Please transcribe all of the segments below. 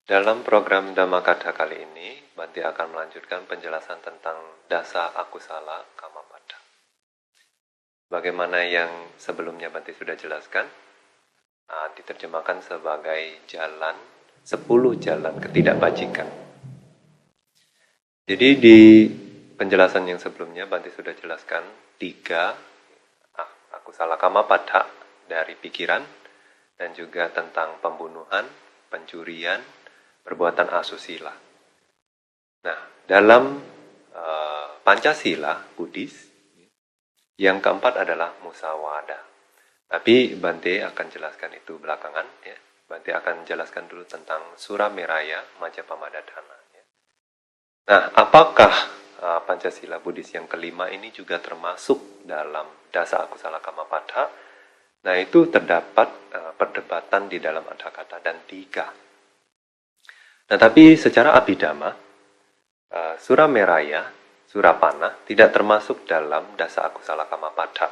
Dalam program Dhammakatha kali ini, Bante akan melanjutkan penjelasan tentang dasa akusala kamapada. Bagaimana yang sebelumnya Bante sudah jelaskan, diterjemahkan sebagai 10 jalan ketidakbajikan. Jadi di penjelasan yang sebelumnya Bante sudah jelaskan 3 akusala kamapada dari pikiran, dan juga tentang pembunuhan, pencurian, perbuatan asusila. Nah, dalam Pancasila Buddhis, yang keempat adalah musawada. Tapi Bante akan jelaskan itu belakangan. Ya. Bante akan jelaskan dulu tentang Surameraya Majapahmadana. Ya. Nah, apakah Pancasila Buddhis yang kelima ini juga termasuk dalam dasa akusala kamapada? Nah, itu terdapat perdebatan di dalam Adhakatha dan Tika. Nah, tapi secara abhidhamma, Surameraya, Surapana tidak termasuk dalam dasa akusala kamapada.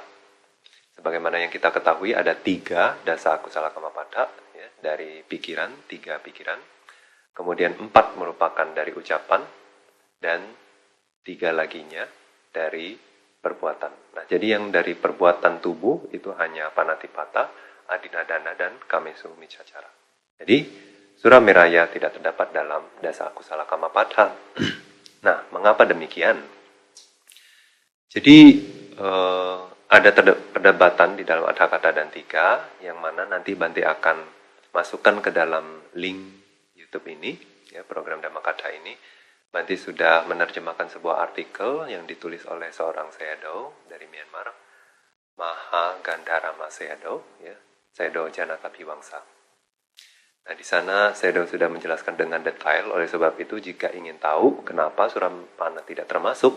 Sebagaimana yang kita ketahui ada 3 dasa akusala kamapada, ya, dari pikiran, 3 pikiran. Kemudian 4 merupakan dari ucapan, dan 3 laginya dari perbuatan. Nah, jadi yang dari perbuatan tubuh itu hanya panatipata, adinadana, dan kamesu micacara. Jadi Surameraya tidak terdapat dalam dasa akusala kamapada. Nah, mengapa demikian? Jadi ada perdebatan di dalam Adhakatha dan Tika, yang mana nanti Bante akan masukkan ke dalam link YouTube ini, ya, program Dhammakatha ini. Bante sudah menerjemahkan sebuah artikel yang ditulis oleh seorang Sayadaw dari Myanmar, Maha Gandharama Sayadaw, ya, Sayadaw Janaka Piwangsa. Nah, di sana Sayadaw sudah menjelaskan dengan detail. Oleh sebab itu, jika ingin tahu kenapa Surapana tidak termasuk,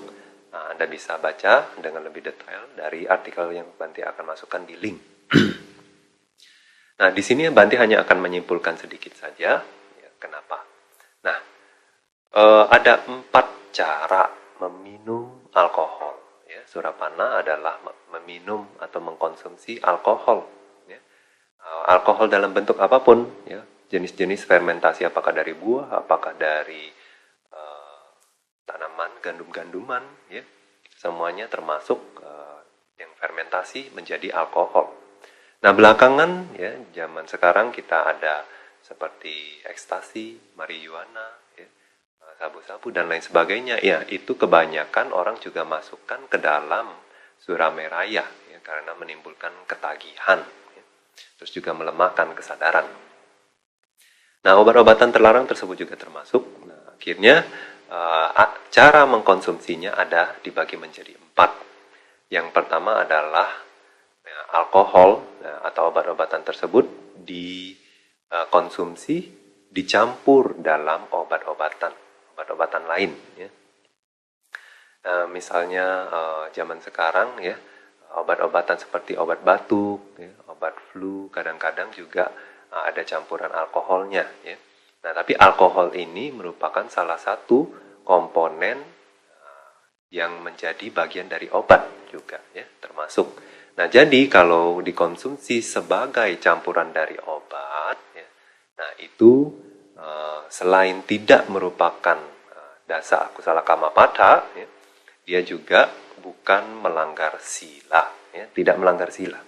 Anda bisa baca dengan lebih detail dari artikel yang Bante akan masukkan di link. Nah, di sini Bante hanya akan menyimpulkan sedikit saja, ya, kenapa. Nah, ada 4 cara meminum alkohol. Ya, Surapana adalah meminum atau mengkonsumsi alkohol. Ya. Alkohol dalam bentuk apapun, ya, jenis-jenis fermentasi, apakah dari buah, apakah dari tanaman, gandum-ganduman, ya, semuanya termasuk yang fermentasi menjadi alkohol. Nah, belakangan, ya, zaman sekarang kita ada seperti ekstasi, marijuana, ya, sabu-sabu, dan lain sebagainya. Ya, itu kebanyakan orang juga masukkan ke dalam Surameraya, ya, karena menimbulkan ketagihan, ya, terus juga melemahkan kesadaran. Nah, obat-obatan terlarang tersebut juga termasuk. Nah, akhirnya cara mengkonsumsinya ada dibagi menjadi 4. Yang pertama adalah alkohol, atau obat-obatan tersebut dikonsumsi dicampur dalam obat-obatan lain. Ya. Misalnya zaman sekarang, ya, obat-obatan seperti obat batuk, ya, obat flu, kadang-kadang juga ada campuran alkoholnya, ya. Nah, tapi alkohol ini merupakan salah satu komponen yang menjadi bagian dari obat juga, ya, termasuk. Nah, jadi kalau dikonsumsi sebagai campuran dari obat, ya, nah itu selain tidak merupakan dasa akusala kamapada, ya, dia juga bukan melanggar sila, ya, tidak melanggar sila.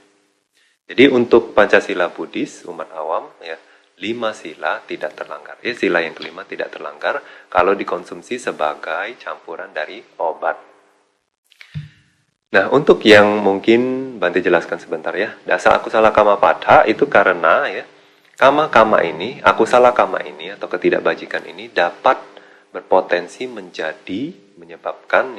Jadi untuk Pancasila Buddhis, umat awam, ya, 5 sila tidak terlanggar. Ya, sila yang kelima tidak terlanggar kalau dikonsumsi sebagai campuran dari obat. Nah, untuk yang mungkin Bante jelaskan sebentar, ya, dasa akusala kamapada itu karena, ya, kama-kama ini, akusala kama ini atau ketidakbajikan ini dapat berpotensi menyebabkan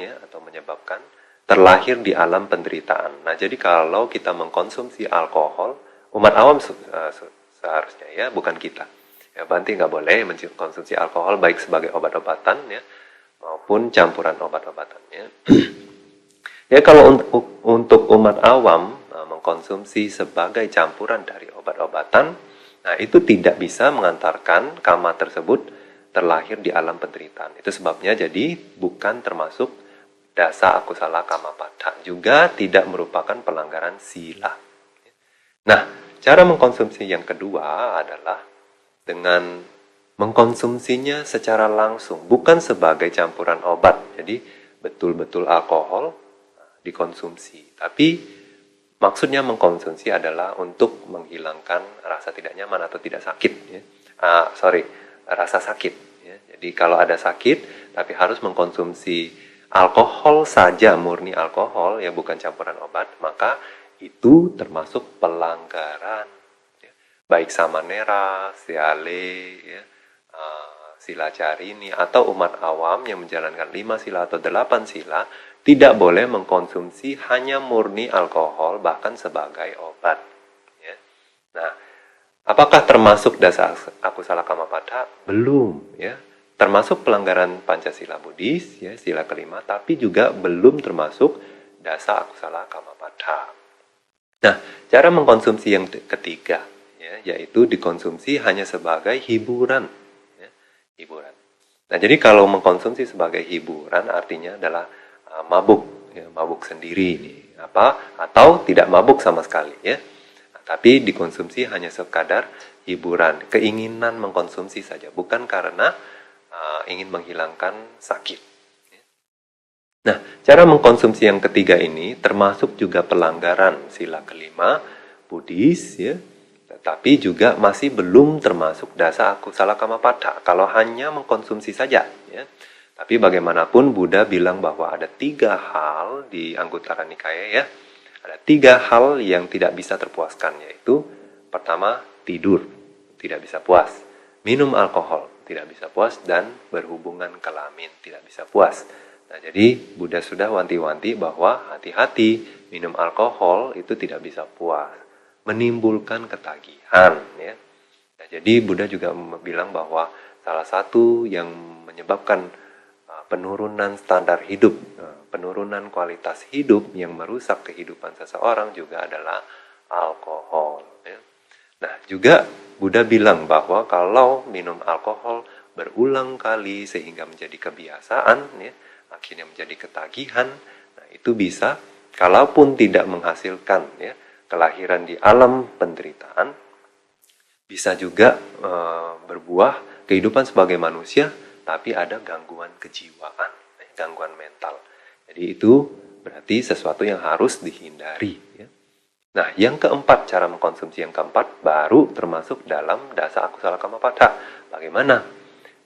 terlahir di alam penderitaan. Nah, jadi kalau kita mengkonsumsi alkohol, umat awam seharusnya, ya, bukan kita. Ya, Bante nggak boleh mengkonsumsi alkohol baik sebagai obat-obatan, ya, maupun campuran obat-obatannya. Ya, kalau untuk umat awam mengkonsumsi sebagai campuran dari obat-obatan, nah itu tidak bisa mengantarkan kama tersebut terlahir di alam penderitaan. Itu sebabnya jadi bukan termasuk dasa akusala kamapada, juga tidak merupakan pelanggaran sila. Nah, cara mengkonsumsi yang kedua adalah dengan mengkonsumsinya secara langsung, bukan sebagai campuran obat. Jadi betul-betul alkohol dikonsumsi. Tapi maksudnya mengkonsumsi adalah untuk menghilangkan rasa tidak nyaman atau tidak sakit. Ya. Rasa sakit. Ya. Jadi kalau ada sakit, tapi harus mengkonsumsi alkohol saja, murni alkohol, ya bukan campuran obat, maka itu termasuk pelanggaran. Ya. Baik Samanera, Siale, ya, Sila Carini, atau umat awam yang menjalankan 5 sila atau 8 sila, tidak boleh mengkonsumsi hanya murni alkohol, bahkan sebagai obat. Ya. Nah, apakah termasuk dasa akusala kamapada? Belum, ya. Termasuk pelanggaran Pancasila Buddhis, ya, sila kelima, tapi juga belum termasuk dasa akusala kamapada. Nah, cara mengkonsumsi yang ketiga, ya, yaitu dikonsumsi hanya sebagai hiburan. Ya, hiburan. Nah, jadi kalau mengkonsumsi sebagai hiburan artinya adalah mabuk, ya, mabuk sendiri ini, atau tidak mabuk sama sekali, ya. Nah, tapi dikonsumsi hanya sekadar hiburan, keinginan mengkonsumsi saja, bukan karena ingin menghilangkan sakit. Nah, cara mengkonsumsi yang ketiga ini termasuk juga pelanggaran sila kelima Buddhis, ya, tetapi juga masih belum termasuk dasa akusala kamapada kalau hanya mengkonsumsi saja. Ya. Tapi bagaimanapun Buddha bilang bahwa ada 3 hal di Anguttara Nikaya, ya. Ada 3 hal yang tidak bisa terpuaskan, yaitu pertama, tidur, tidak bisa puas. Minum alkohol, tidak bisa puas. Dan berhubungan kelamin, tidak bisa puas. Nah, jadi Buddha sudah wanti-wanti bahwa hati-hati, minum alkohol itu tidak bisa puas, menimbulkan ketagihan. Ya. Nah, jadi Buddha juga bilang bahwa salah satu yang menyebabkan penurunan standar hidup, penurunan kualitas hidup yang merusak kehidupan seseorang juga adalah alkohol. Ya. Nah, juga Buddha bilang bahwa kalau minum alkohol berulang kali sehingga menjadi kebiasaan, ya, akhirnya menjadi ketagihan, nah itu bisa, kalaupun tidak menghasilkan, ya, kelahiran di alam penderitaan, bisa juga berbuah kehidupan sebagai manusia, tapi ada gangguan kejiwaan, gangguan mental. Jadi itu berarti sesuatu yang harus dihindari. Ya. Nah, yang keempat, cara mengkonsumsi yang keempat baru termasuk dalam dasa akusala kamapada. Bagaimana?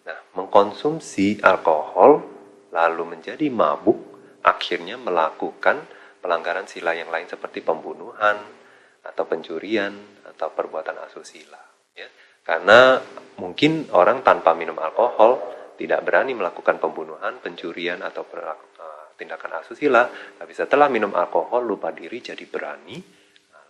Nah, mengkonsumsi alkohol lalu menjadi mabuk, akhirnya melakukan pelanggaran sila yang lain seperti pembunuhan, atau pencurian, atau perbuatan asusila. Ya. Karena mungkin orang tanpa minum alkohol tidak berani melakukan pembunuhan, pencurian, atau tindakan asusila, tapi setelah minum alkohol lupa diri jadi berani,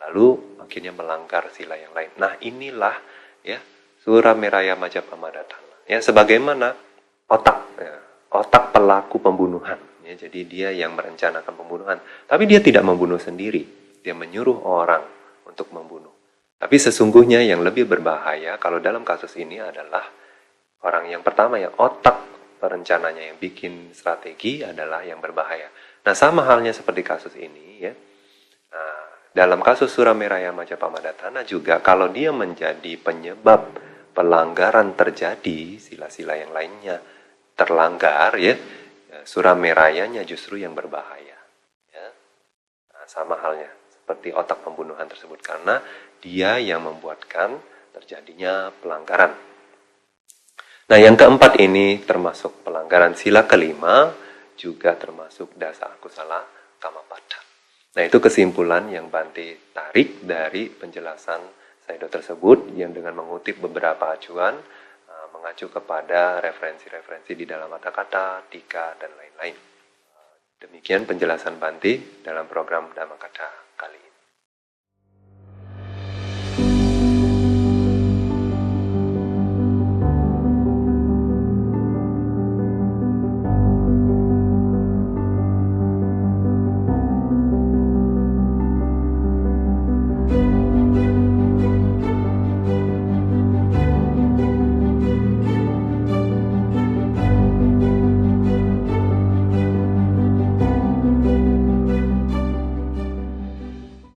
lalu akhirnya melanggar sila yang lain. Nah, inilah, ya, Surameraya Majapahit. Ya, sebagaimana otak, ya, otak pelaku pembunuhan. Ya, jadi dia yang merencanakan pembunuhan, tapi dia tidak membunuh sendiri. Dia menyuruh orang untuk membunuh. Tapi sesungguhnya yang lebih berbahaya kalau dalam kasus ini adalah orang yang pertama, ya, otak perencananya yang bikin strategi adalah yang berbahaya. Nah, sama halnya seperti kasus ini, ya. Nah, dalam kasus Surameraya Majapahit juga, kalau dia menjadi penyebab pelanggaran terjadi, sila-sila yang lainnya terlanggar, ya, Suramerayanya justru yang berbahaya. Ya. Nah, sama halnya seperti otak pembunuhan tersebut, karena dia yang membuatkan terjadinya pelanggaran. Nah, yang keempat ini termasuk pelanggaran sila kelima, juga termasuk dasa akusala kamapada. Nah, itu kesimpulan yang Bante tarik dari penjelasan Sayadaw tersebut, yang dengan mengutip beberapa acuan, mengacu kepada referensi-referensi di dalam kata-kata, tika, dan lain-lain. Demikian penjelasan Bante dalam program Dhammakatha kali ini.